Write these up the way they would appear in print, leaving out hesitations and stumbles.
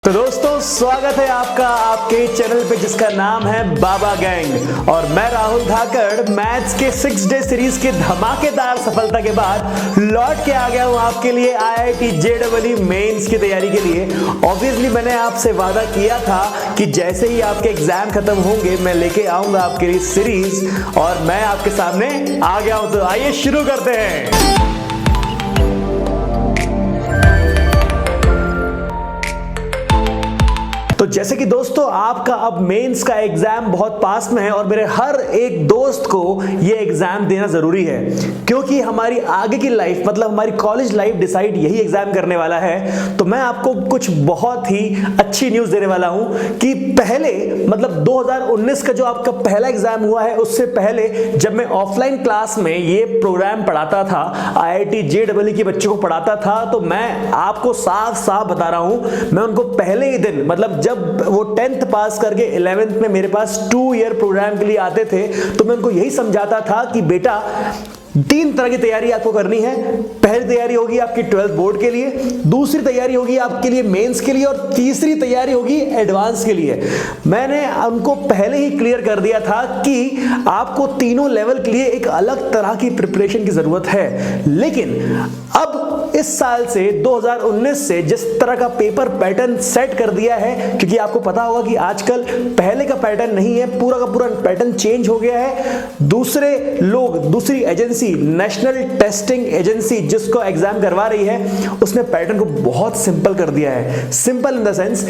तो दोस्तों स्वागत है आपका आपके चैनल पे जिसका नाम है बाबा गैंग। और मैं राहुल धाकड़ मैथ्स के 6 डे सीरीज के धमाकेदार सफलता के बाद लौट के आ गया हूं आपके लिए IIT JEE मेंस की तैयारी के लिए। ऑब्वियसली मैंने आपसे वादा किया था कि जैसे ही आपके एग्जाम खत्म होंगे मैं लेके आऊंगा आपके लिए सीरीज, और मैं आपके सामने आ गया हूं। तो आइए शुरू करते हैं। तो जैसे कि दोस्तों आपका अब मेंस का एग्जाम बहुत पास में है और मेरे हर एक दोस्त को ये एग्जाम देना जरूरी है, क्योंकि हमारी आगे की लाइफ मतलब हमारी कॉलेज लाइफ डिसाइड यही एग्जाम करने वाला है। तो मैं आपको कुछ बहुत ही अच्छी न्यूज देने वाला हूं कि पहले मतलब 2019 का जो आपका पहला एग्जाम हुआ है उससे पहले जब मैं ऑफलाइन क्लास में ये प्रोग्राम पढ़ाता था, IIT JEE के बच्चों को पढ़ाता था, तो मैं आपको साफ साफ बता रहा हूं, मैं उनको पहले ही दिन मतलब जब वो 10th पास करके 11th में मेरे पास 2 ईयर प्रोग्राम के लिए आते थे तो मैं उनको यही समझाता था कि बेटा 3 तरह की तैयारी आपको करनी है। पहली तैयारी होगी आपकी 12th बोर्ड के लिए, दूसरी तैयारी होगी आपके लिए मेंस के लिए, और तीसरी तैयारी होगी एडवांस के लिए। मैंने उनको पहले ही क्लियर कर दिया था कि आपको तीनों लेवल के लिए एक अलग तरह की प्रिपरेशन की जरूरत है। लेकिन अब इस साल से 2019 से जिस तरह का पेपर पैटर्न सेट कर दिया है, क्योंकि आपको पता होगा कि आजकल पहले का पैटर्न नहीं है, पूरा का पूरा पैटर्न चेंज हो गया है। दूसरे लोग, दूसरी एजेंसी, नेशनल टेस्टिंग एजेंसी जिसको एग्जाम करवा रही है, उसने पैटर्न को बहुत सिंपल कर दिया है। सिंपल इन द सेंस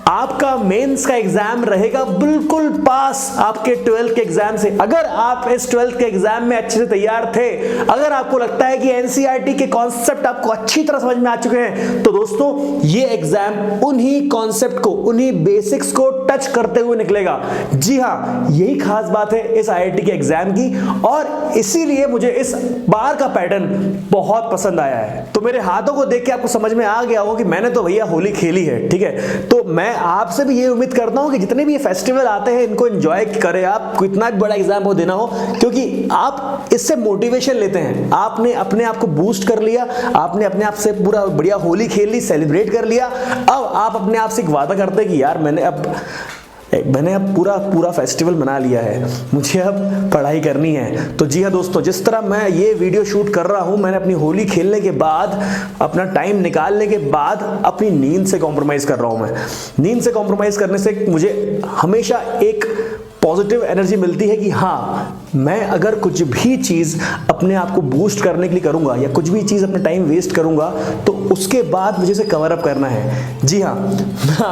आपका मेंस का एग्जाम रहेगा बिल्कुल पास आपके 12th के एग्जाम से। अगर आप इस 12th के एग्जाम में अच्छे से तैयार थे, अगर आपको लगता है कि NCERT के कॉन्सेप्ट आपको अच्छी तरह समझ में आ चुके हैं, तो दोस्तों ये एग्जाम उन्हीं कॉन्सेप्ट को, उन्हीं बेसिक्स को टच करते हुए निकलेगा। जी हां, यही खास बात है इस IIT के एग्जाम की, और इसीलिए मुझे इस बार का पैटर्न बहुत पसंद आया है। तो मेरे हाथों को देख के आपको समझ में आ गया हो कि मैंने तो भैया होली खेली है, ठीक है। तो मैं आपसे भी ये उम्मीद करता हूं कि जितने भी ये फेस्टिवल आते हैं इनको एंजॉय करें आप, कितना भी बड़ा एग्जाम हो देना हो, क्योंकि आप इससे मोटिवेशन लेते हैं। आपने अपने आप को बूस्ट कर लिया, आपने अपने आप से पूरा बढ़िया होली खेल ली, सेलिब्रेट कर लिया। अब आप अपने आप से एक वादा करते हैं कि यार मैंने अब पूरा फेस्टिवल मना लिया है, मुझे अब पढ़ाई करनी है। तो जी हाँ दोस्तों, जिस तरह मैं ये वीडियो शूट कर रहा हूं, मैंने अपनी होली खेलने के बाद, अपना टाइम निकालने के बाद अपनी नींद से कॉम्प्रोमाइज कर रहा हूं। मैं नींद से कॉम्प्रोमाइज करने से मुझे हमेशा एक पॉजिटिव एनर्जी मिलती है कि हाँ, मैं अगर कुछ भी चीज अपने आप को बूस्ट करने के लिए करूंगा या कुछ भी चीज अपना टाइम वेस्ट करूंगा तो उसके बाद मुझे इसे कवर अप करना है। जी हाँ,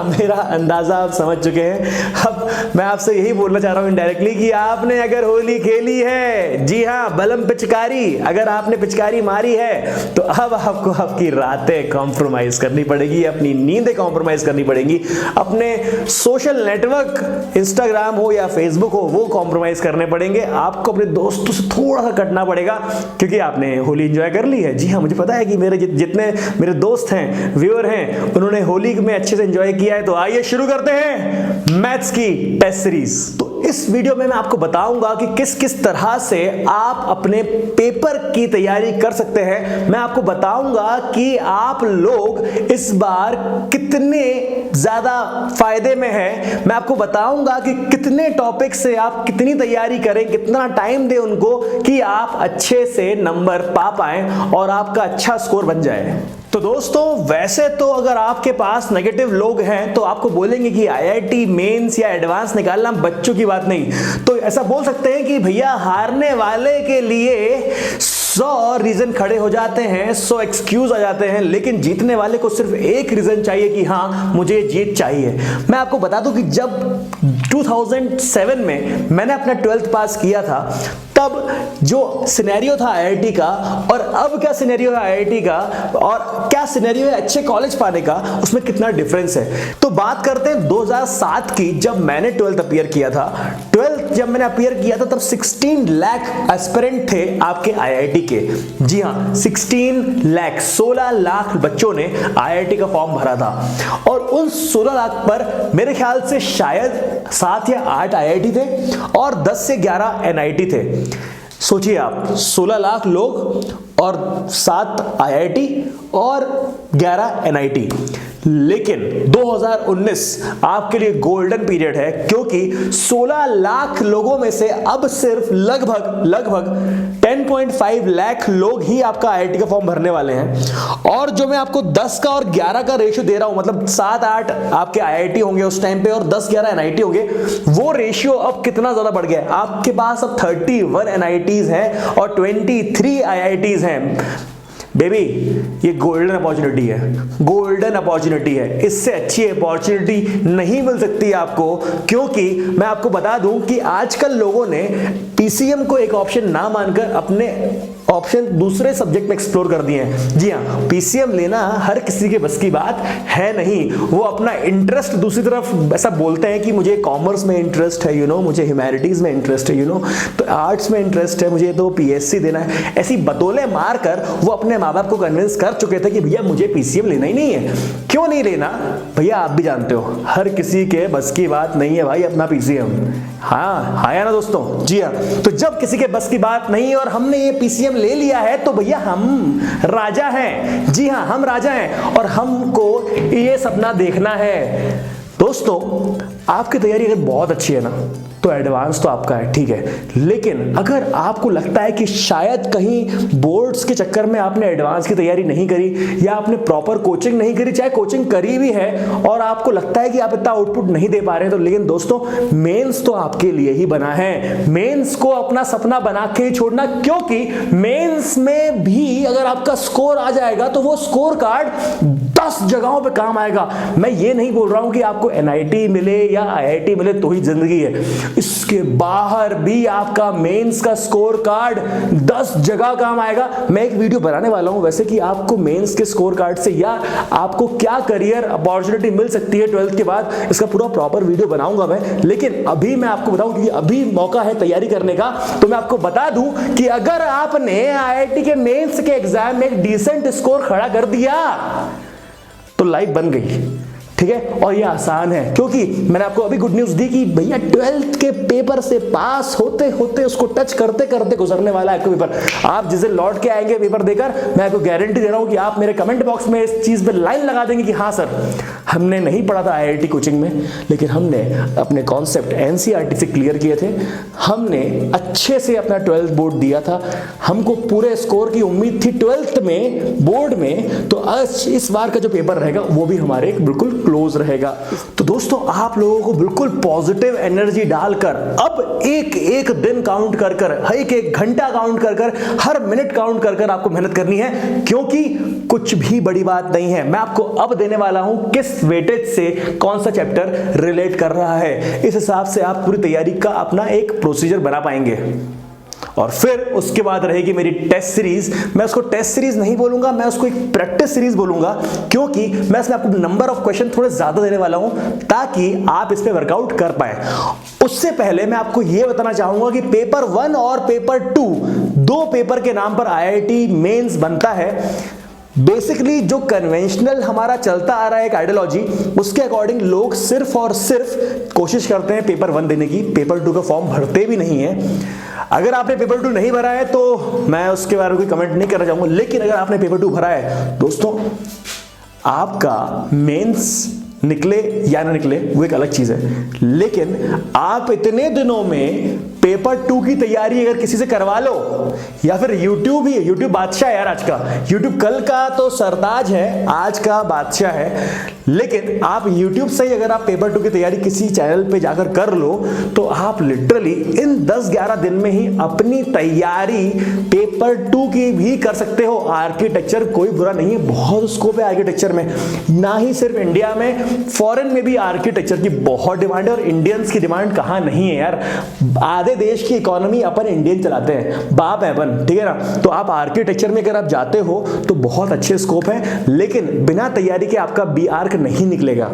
मेरा अंदाजा आप समझ चुके हैं। अब मैं आपसे यही बोलना चाह रहा हूं इनडायरेक्टली कि आपने अगर होली खेली है, जी हाँ, बलम पिचकारी, अगर आपने पिचकारी मारी है, तो अब आपको आपकी रातें कॉम्प्रोमाइज करनी पड़ेगी, अपनी नींदें कॉम्प्रोमाइज करनी पड़ेगी, अपने सोशल नेटवर्क इंस्टाग्राम हो या फेसबुक हो वो कॉम्प्रोमाइज करने पड़ेंगे, आपको अपने दोस्तों से थोड़ा सा कटना पड़ेगा, क्योंकि आपने होली एंजॉय कर ली है। जी हाँ, मुझे पता है कि मेरे जितने मेरे दोस्त हैं, व्यूअर हैं, उन्होंने होली में अच्छे से एंजॉय किया है। तो आइए शुरू करते हैं मैथ्स की टेस्ट सीरीज। तो इस वीडियो में मैं आपको बताऊंगा कि किस किस तरह से आप अपने पेपर की तैयारी कर सकते हैं। मैं आपको बताऊंगा कि आप लोग इस बार कितने ज्यादा फायदे में हैं। मैं आपको बताऊंगा कि कितने टॉपिक से आप कितनी तैयारी करें, कितना टाइम दें उनको कि आप अच्छे से नंबर पा पाएं और आपका अच्छा स्कोर बन जाए। तो दोस्तों वैसे तो अगर आपके पास नेगेटिव लोग हैं तो आपको बोलेंगे कि IIT मेंस या एडवांस निकालना बच्चों की बात नहीं। तो ऐसा बोल सकते हैं कि भैया हारने वाले के लिए 100 रीजन खड़े हो जाते हैं, 100 एक्सक्यूज आ जाते हैं, लेकिन जीतने वाले को सिर्फ एक रीजन चाहिए कि हाँ मुझे जीत चाहिए। मैं आपको बता दूं कि जब 2007 में मैंने अपना 12th पास किया था, तब जो सिनेरियो था IIT का और अब क्या सिनेरियो है IIT का, और क्या सिनेरियो है अच्छे कॉलेज पाने का, उसमें कितना डिफरेंस है। तो बात करते हैं 2007 की, जब मैंने 12th अपीयर किया था। 12th जब मैंने अपीयर किया था तब 16 लाख एस्पिरेंट थे आपके IIT के। जी हाँ, 16 लाख बच्चों ने IIT का फॉर्म भरा था, और उन 16 लाख पर मेरे ख्याल से शायद 7 या 8 IIT थे और 10 से 11 NIT थे। सोचिए आप, 16 लाख लोग और 7 IIT और 11 NIT। लेकिन 2019 आपके लिए गोल्डन पीरियड है, क्योंकि 16 लाख लोगों में से अब सिर्फ लगभग 10.5 लाख लोग ही आपका आईआईटी का फॉर्म भरने वाले हैं। और जो मैं आपको 10 का और 11 का रेशियो दे रहा हूं, मतलब 7-8 आपके आईआईटी होंगे उस टाइम पे और 10-11 एनआईटी होंगे, वो रेशियो अब कितना ज्यादा बढ़ गया है। आपके पास अब 31 एनआईटीज हैं और 23 आईआईटीज हैं। बेबी, ये गोल्डन अपॉर्चुनिटी है, गोल्डन अपॉर्चुनिटी है। इससे अच्छी अपॉर्चुनिटी नहीं मिल सकती आपको, क्योंकि मैं आपको बता दूं कि आजकल लोगों ने पीसीएम को एक ऑप्शन ना मानकर अपने ऑप्शन दूसरे सब्जेक्ट में एक्सप्लोर कर दिए हैं। जी हाँ, पीसीएम लेना हर किसी के बस की बात है नहीं। वो अपना इंटरेस्ट दूसरी तरफ ऐसा बोलते हैं कि मुझे कॉमर्स में इंटरेस्ट है, मुझे ह्यूमैनिटीज में इंटरेस्ट है, तो आर्ट्स में इंटरेस्ट है, मुझे तो पीएससी देना है। ऐसी बतौले मारकर वो अपने माँ बाप को कन्विंस कर चुके थे कि भैया मुझे पीसीएम लेना ही नहीं है। क्यों नहीं लेना भैया, आप भी जानते हो, हर किसी के बस की बात नहीं है भाई अपना पीसीएम। हाँ या ना दोस्तों? जी हाँ। तो जब किसी के बस की बात नहीं है और हमने ये पीसीएम ले लिया है, तो भैया हम राजा हैं। जी हाँ, हम राजा हैं और हमको ये सपना देखना है। दोस्तों, आपकी तैयारी अगर बहुत अच्छी है ना, तो एडवांस तो आपका है, ठीक है। लेकिन अगर आपको लगता है कि शायद कहीं बोर्ड्स के चक्कर में आपने एडवांस की तैयारी नहीं करी या आपने प्रॉपर कोचिंग नहीं करी, चाहे कोचिंग करी भी है और आपको लगता है कि आप इतना आउटपुट नहीं दे पा रहे हैं, तो लेकिन दोस्तों, मेंस तो आपके लिए ही बना है। मेंस को अपना सपना बना के ही छोड़ना, क्योंकि मेंस में भी अगर आपका स्कोर आ जाएगा तो वो स्कोर कार्ड 10 जगहों पे काम आएगा। मैं ये नहीं बोल रहा हूं कि आपको एनआईटी मिले या आईआईटी मिले तो ही जिंदगी है, इसके बाहर भी आपका मेंस का स्कोर कार्ड 10 जगह काम आएगा। मैं एक वीडियो बनाने वाला हूं वैसे कि आपको मेंस के स्कोर कार्ड से या आपको क्या करियर अपॉर्चुनिटी मिल सकती है 12th के बाद, इसका पूरा प्रॉपर वीडियो बनाऊंगा मैं। लेकिन अभी मैं आपको बताऊं कि अभी मौका है तैयारी करने का, तो मैं आपको बता दूं कि अगर आपने आईआईटी के मेंस के एग्जाम में एक डिसेंट स्कोर खड़ा कर दिया तो लाइफ बन गई, ठीक है। और ये आसान है, क्योंकि मैंने आपको अभी गुड न्यूज दी कि भैया 12th के पेपर से पास होते होते उसको टच करते करते गुजरने वाला है आपका पेपर। आप जिसे लौट के आएंगे पेपर देकर, मैं आपको गारंटी दे रहा हूं कि आप मेरे कमेंट बॉक्स में इस चीज पे लाइन लगा देंगे कि हाँ सर, हमने नहीं पढ़ा था आईआईटी कोचिंग में, लेकिन हमने अपने कॉन्सेप्ट एनसीईआरटी से क्लियर किए थे, हमने अच्छे से अपना 12th बोर्ड दिया था, हमको पूरे स्कोर की उम्मीद थी 12th में बोर्ड में, तो आज इस बार का जो पेपर रहेगा वो भी हमारे बिल्कुल क्लोज रहेगा। तो दोस्तों, आप लोगों को बिल्कुल पॉजिटिव एनर्जी डालकर अब एक एक दिन काउंट कर कर, एक एक घंटा काउंट कर कर, हर मिनट काउंट कर कर आपको मेहनत करनी है, क्योंकि कुछ भी बड़ी बात नहीं है। मैं आपको अब देने वाला हूं किस वेटेज से कौन सा चैप्टर रिलेट कर रहा है, इस हिसाब से आप पूरी तैयारी का अपना एक प्रोसीजर बना पाएंगे। और फिर उसके बाद रहेगी मेरी टेस्ट सीरीज। मैं उसको टेस्ट सीरीज नहीं बोलूंगा, मैं उसको एक प्रैक्टिस सीरीज बोलूंगा, क्योंकि मैं इसमें आपको नंबर ऑफ क्वेश्चन थोड़े ज्यादा देने वाला हूं ताकि आप इस पे वर्कआउट कर पाए। उससे पहले मैं आपको यह बताना चाहूंगा कि पेपर 1 और पेपर 2 दो पेपर के नाम पर आईआईटी मेंस बनता है। बेसिकली जो कन्वेंशनल हमारा चलता आ रहा है एक आइडियोलॉजी, उसके अकॉर्डिंग लोग सिर्फ और सिर्फ कोशिश करते हैं पेपर 1 देने की, पेपर 2 का फॉर्म भरते भी नहीं है। अगर आपने पेपर 2 नहीं भरा है तो मैं उसके बारे में कोई कमेंट नहीं करना चाहूंगा, लेकिन अगर आपने पेपर 2 भरा है दोस्तों, आपका मेंस निकले या ना निकले वो एक अलग चीज है, लेकिन आप इतने दिनों में पेपर 2 की तैयारी अगर किसी से करवा लो, या फिर YouTube ही, YouTube बादशाह है यार आज का, YouTube कल का तो सरताज है, आज का बादशाह है, लेकिन आप YouTube से ही अगर आप पेपर 2 की तैयारी किसी चैनल पे जाकर कर लो तो आप लिटरली इन 10-11 दिन में ही अपनी तैयारी पेपर 2 की भी कर सकते हो। आर्किटेक्चर कोई बुरा नहीं है, बहुत स्कोप है आर्किटेक्चर में, ना ही सिर्फ इंडिया में, फॉरेन में भी आर्किटेक्चर की बहुत डिमांड है। और इंडियंस की डिमांड कहां नहीं है यार, आधे देश की इकोनॉमी अपन इंडियन चलाते हैं, बाप है अपन, ठीक है ना। तो आप आर्किटेक्चर में अगर आप जाते हो तो बहुत अच्छे स्कोप है, लेकिन बिना तैयारी के आपका बी आर्क नहीं निकलेगा।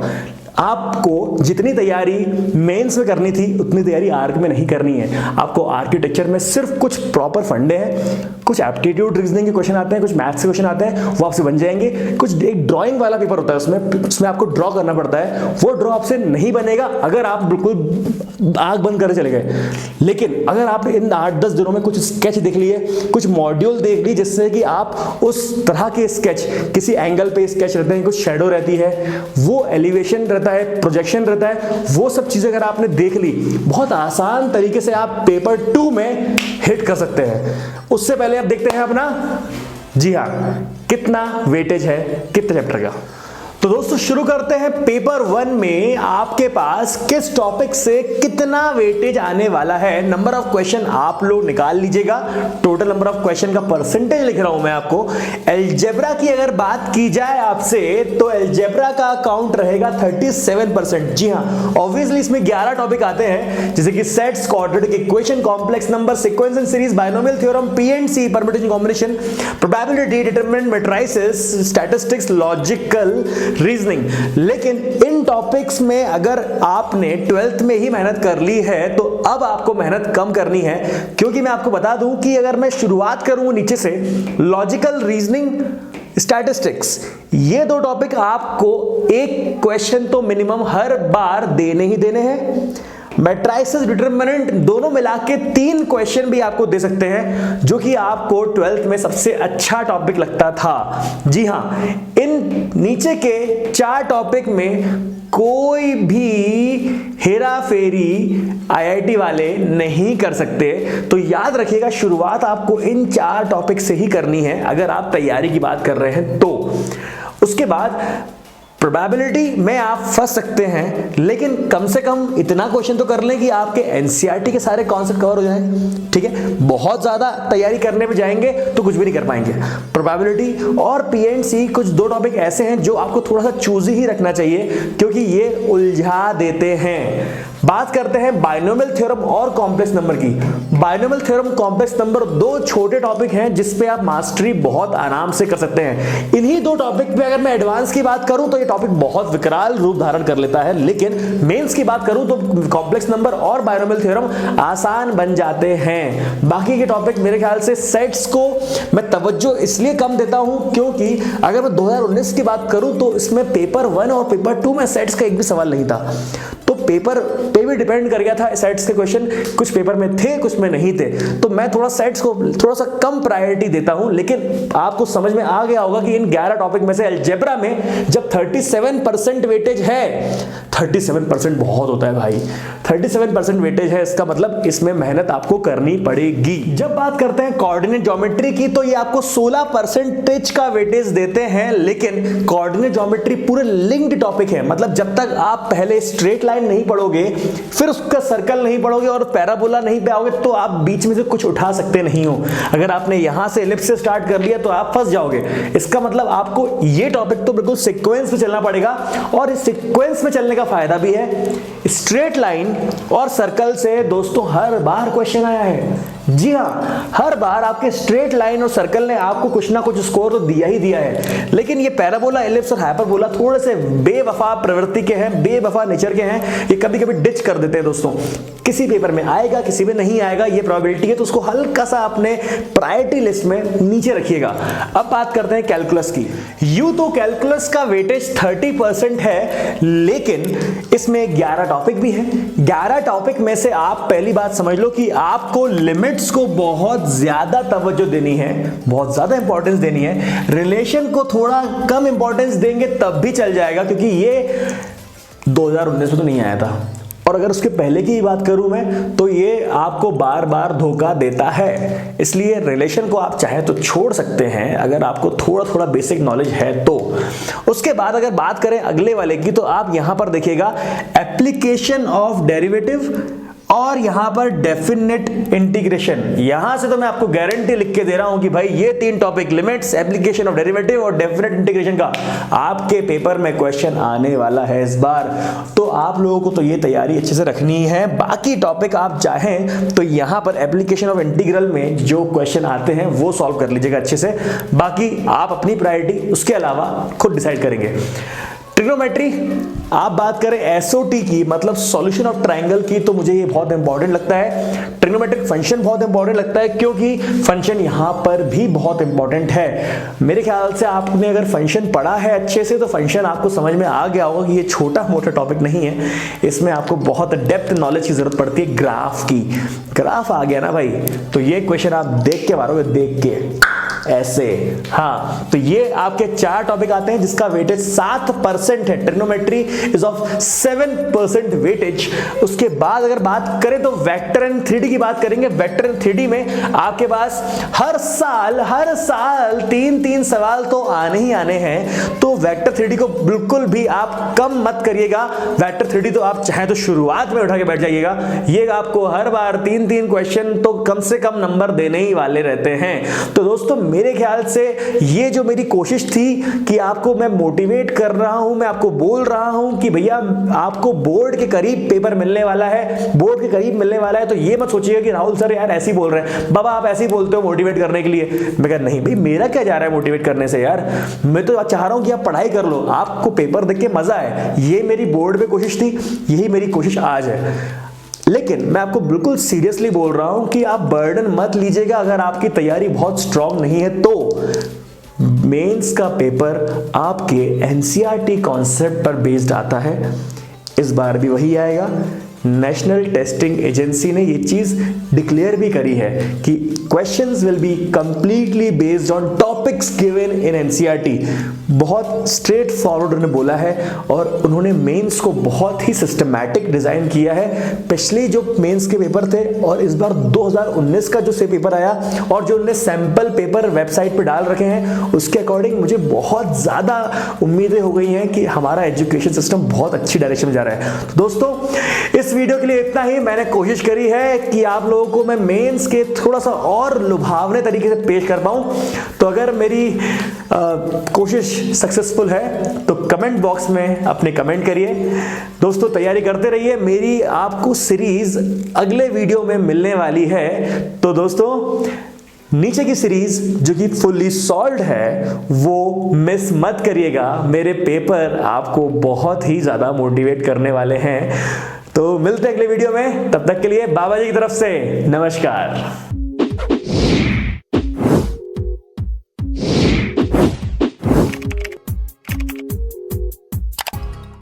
आपको जितनी तैयारी मेंस में करनी थी उतनी तैयारी आर्क में नहीं करनी है। आपको आर्किटेक्चर में सिर्फ कुछ प्रॉपर फंडे हैं, कुछ एप्टीट्यूड रीजनिंग के क्वेश्चन आते हैं, कुछ मैथ्स के क्वेश्चन आते हैं, वो आपसे बन जाएंगे। कुछ एक ड्राइंग वाला पेपर होता है, उसमें आपको ड्रॉ करना पड़ता है, वो ड्रॉ आपसे नहीं बनेगा अगर आप बिल्कुल आंख बंद कर चले गए। लेकिन अगर आप इन 8-10 दिनों में कुछ स्केच देख लिए, कुछ मॉड्यूल देख लिए, जिससे कि आप उस तरह के स्केच, किसी एंगल पे स्केच रहते हैं, कुछ शेडो रहती है, वो एलिवेशन रहता है, प्रोजेक्शन रहता है, वो सब चीजें अगर आपने देख ली, बहुत आसान तरीके से आप पेपर 2 में हिट कर सकते हैं। उससे पहले आप देखते हैं अपना, जी हाँ, कितना वेटेज है कितने चैप्टर का। तो दोस्तों शुरू करते हैं। पेपर 1 में आपके पास किस टॉपिक से कितना वेटेज आने वाला है, नंबर ऑफ क्वेश्चन आप लोग निकाल लीजिएगा। टोटल नंबर ऑफ क्वेश्चन का परसेंटेज लिख रहा हूं मैं आपको। अलजेब्रा की अगर बात की जाए आपसे, तो अलजेब्रा का काउंट रहेगा 37%। जी हाँ, ऑब्वियसली इसमें 11 टॉपिक आते हैं, जैसे कि sets, quadratic equation, complex number, sequence and series, binomial theorem, PNC, permutation combination, probability, determinant, matrices, statistics, logical reasoning. लेकिन इन टॉपिक्स में अगर आपने 12th में ही मेहनत कर ली है तो अब आपको मेहनत कम करनी है, क्योंकि मैं आपको बता दूं कि अगर मैं शुरुआत करूं नीचे से, लॉजिकल रीजनिंग, स्टैटिस्टिक्स, ये 2 टॉपिक आपको एक क्वेश्चन तो मिनिमम हर बार देने ही देने हैं। मैट्रिसेस, डिटरमिनेंट, दोनों मिला के 3 क्वेश्चन भी आपको दे सकते हैं, जो कि आपको 12th में सबसे अच्छा टॉपिक लगता था। जी हाँ, इन नीचे के 4 टॉपिक में कोई भी हेरा फेरी आईआईटी वाले नहीं कर सकते। तो याद रखिएगा, शुरुआत आपको इन 4 टॉपिक से ही करनी है अगर आप तैयारी की बात कर रहे हैं तो। उसके बाद प्रोबेबिलिटी में आप फंस सकते हैं, लेकिन कम से कम इतना क्वेश्चन तो कर लें कि आपके एनसीईआरटी के सारे कॉन्सेप्ट कवर हो जाएं। ठीक है, बहुत ज्यादा तैयारी करने पे जाएंगे तो कुछ भी नहीं कर पाएंगे। प्रोबेबिलिटी और पीएनसी कुछ 2 टॉपिक ऐसे हैं जो आपको थोड़ा सा चूजी ही रखना चाहिए, क्योंकि ये उलझा देते हैं। बात करते हैं बाइनोमियल थ्योरम और कॉम्प्लेक्स नंबर की। बाइनोमियल थ्योरम, कॉम्प्लेक्स नंबर 2 छोटे टॉपिक हैं जिस पे आप मास्टरी बहुत आराम से कर सकते हैं। इन्हीं 2 टॉपिक पे अगर मैं एडवांस की बात करूं तो ये टॉपिक बहुत विकराल रूप धारण कर लेता है, लेकिन मेंस की बात करूं तो कॉम्प्लेक्स नंबर और बाइनोमियल थ्योरम आसान बन जाते हैं। बाकी के टॉपिक मेरे ख्याल से सेट्स को मैं तवज्जो इसलिए कम देता हूं क्योंकि अगर मैं 2019 की बात करूं तो इसमें पेपर 1 और पेपर 2 में सेट्स का एक भी सवाल नहीं था। तो पेपर पे भी डिपेंड कर गया था सेट्स के क्वेश्चन, कुछ पेपर में थे कुछ में नहीं थे। तो मैं थोड़ा सेट्स को थोड़ा सा कम प्रायोरिटी देता हूं, लेकिन आपको समझ में आ गया होगा कि इन 11 टॉपिक में से अलजेब्रा में जब 37% वेटेज है, 37% बहुत होता है भाई, 37% वेटेज है, इसका मतलब इसमें मेहनत आपको करनी पड़ेगी। जब बात करते हैं कोऑर्डिनेट ज्योमेट्री की, तो ये आपको 16% का वेटेज देते हैं, लेकिन कोऑर्डिनेट ज्योमेट्री पूरे लिंक्ड टॉपिक है। मतलब जब तक आप पहले स्ट्रेट लाइन नहीं पढ़ोगे, फिर उसका सर्कल नहीं पढ़ोगे और पैराबोला नहीं पे आओगे, तो आप बीच में से कुछ उठा सकते नहीं हो। अगर आपने यहां से एलिप्स से स्टार्ट कर लिया तो आप फंस जाओगे। इसका मतलब आपको ये टॉपिक तो बिल्कुल सीक्वेंस में चलना पड़ेगा, और इस सीक्वेंस में चलने का फायदा भी है। स्ट्रेट लाइन और सर्कल से दोस्तों हर बार क्वेश्चन आया है। जी हाँ, हर बार आपके स्ट्रेट लाइन और सर्कल ने आपको कुछ ना कुछ स्कोर तो दिया ही दिया है। लेकिन ये पैराबोला, एलिप्स और हाइपरबोला थोड़े से बेवफा प्रवृत्ति के हैं, बेवफा नेचर के हैं। ये कभी कभी डिच कर देते हैं दोस्तों। किसी पेपर में आएगा, किसी में नहीं आएगा, ये प्रोबेबिलिटी है, तो उसको हल्का सा अपने प्रायोरिटी लिस्ट में नीचे रखिएगा। अब बात करते हैं कैलकुलस की। यूं तो कैलकुलस का वेटेज 30% है, लेकिन इसमें 11 टॉपिक भी हैं। 11 टॉपिक में से आप पहली बात समझ लो कि आपको लिमिट्स को बहुत ज्यादा तवज्जो देनी है, बहुत ज्यादा इंपॉर्टेंस देनी है। रिलेशन को थोड़ा कम इंपॉर्टेंस देंगे तब भी चल जाएगा, क्योंकि ये 2019 में तो नहीं आया था। और अगर उसके पहले की बात करूं मैं, तो ये आपको बार बार धोखा देता है। इसलिए रिलेशन को आप चाहे तो छोड़ सकते हैं अगर आपको थोड़ा थोड़ा बेसिक नॉलेज है तो। उसके बाद अगर बात करें अगले वाले की, तो आप यहां पर देखिएगा एप्लीकेशन ऑफ डेरिवेटिव और यहां पर डेफिनेट इंटीग्रेशन। यहां से तो मैं आपको गारंटी लिख के दे रहा हूं कि भाई ये 3 topic, limits, application of derivative और डेफिनेट इंटीग्रेशन का आपके पेपर में क्वेश्चन आने वाला है इस बार। तो आप लोगों को तो ये तैयारी अच्छे से रखनी है। बाकी टॉपिक आप चाहें तो यहां पर एप्लीकेशन ऑफ इंटीग्रल में जो क्वेश्चन आते हैं वो सॉल्व कर लीजिएगा अच्छे से। बाकी आप अपनी प्रायोरिटी उसके अलावा खुद डिसाइड करेंगे। ट्रिग्नोमेट्री, आप बात करें एसओटी की मतलब सॉल्यूशन ऑफ ट्रायंगल की, तो मुझे ये बहुत इंपॉर्टेंट लगता है। ट्रिग्नोमेट्रिक फंक्शन बहुत इंपॉर्टेंट लगता है क्योंकि फंक्शन यहां पर भी बहुत इंपॉर्टेंट है। मेरे ख्याल से आपने अगर फंक्शन पढ़ा है अच्छे से तो फंक्शन आपको समझ में आ गया होगा कि ये छोटा मोटा टॉपिक नहीं है, इसमें आपको बहुत डेप्थ नॉलेज की जरूरत पड़ती है ग्राफ की। ग्राफ आ गया ना भाई, तो ये क्वेश्चन आप देख के मारोगे, देख के ऐसे। हाँ, तो ये आपके 4 टॉपिक आते हैं जिसका वेटेज 7% है। Trigonometry is of 7% weightage. उसके बाद अगर बात करें तो वेक्टर एंड 3D की बात करेंगे। वेक्टर एंड 3D में आपके पास हर साल 3 सवाल तो आने ही आने हैं, तो वेक्टर 3D को बिल्कुल भी आप कम मत करिएगा। वेक्टर 3D तो आप चाहे तो शुरुआत में उठा के बैठ जाइएगा, ये आपको हर बार 3 क्वेश्चन तो कम से कम नंबर देने ही वाले रहते हैं। तो दोस्तों मेरे ख्याल से ये जो मेरी कोशिश थी कि आपको मैं मोटिवेट कर रहा हूं, मैं आपको बोल रहा हूं कि भैया आपको बोर्ड के करीब पेपर मिलने वाला है, बोर्ड के करीब मिलने वाला है, तो ये मत सोचिएगा कि राहुल सर यार ऐसे ही बोल रहे हैं, बाबा आप ऐसे ही बोलते हो मोटिवेट करने के लिए। मैं कह नहीं भाई, मेरा क्या जा रहा है मोटिवेट करने से यार, मैं तो चाह रहा हूं कि आप पढ़ाई कर लो, आपको पेपर देख के मजा आए। ये मेरी बोर्ड में कोशिश थी, यही मेरी कोशिश आज है। लेकिन मैं आपको बिल्कुल सीरियसली बोल रहा हूं कि आप बर्डन मत लीजिएगा अगर आपकी तैयारी बहुत स्ट्रांग नहीं है तो। मेंस का पेपर आपके एनसीईआरटी कॉन्सेप्ट पर बेस्ड आता है, इस बार भी वही आएगा। नेशनल टेस्टिंग एजेंसी ने ये चीज डिक्लेयर भी करी है कि questions will be completely based on topics given in NCERT. बहुत स्ट्रेट फॉरवर्ड उन्होंने बोला है और उन्होंने मेंस को बहुत ही सिस्टमैटिक डिजाइन किया है। पिछले जो मेंस के पेपर थे और इस बार 2019 का जो से पेपर आया और जो उन्होंने सैंपल पेपर वेबसाइट पे डाल रखे हैं, उसके अकॉर्डिंग मुझे बहुत ज्यादा उम्मीदें हो गई हैं कि हमारा एजुकेशन सिस्टम बहुत अच्छी डायरेक्शन में जा रहा है। तो दोस्तों इस वीडियो के लिए इतना ही। मैंने कोशिश करी है कि आप लोगों को मैं मेंस के थोड़ा सा और लुभावने तरीके से पेश कर पाऊं। तो अगर मेरी कोशिश सक्सेसफुल है तो कमेंट बॉक्स में अपने कमेंट करिए। दोस्तों तैयारी करते रहिए, मेरी आपको सीरीज अगले वीडियो में मिलने वाली है। तो दोस्तों नीचे की सीरीज जो कि फुल्ली सॉल्व्ड है वो मिस मत करिएगा। मेरे पेपर आपको बहुत ही ज्यादा मोटिवेट करने वाले हैं। तो मिलते हैं अगले वीडियो में, तब तक के लिए बाबा जी की तरफ से नमस्कार।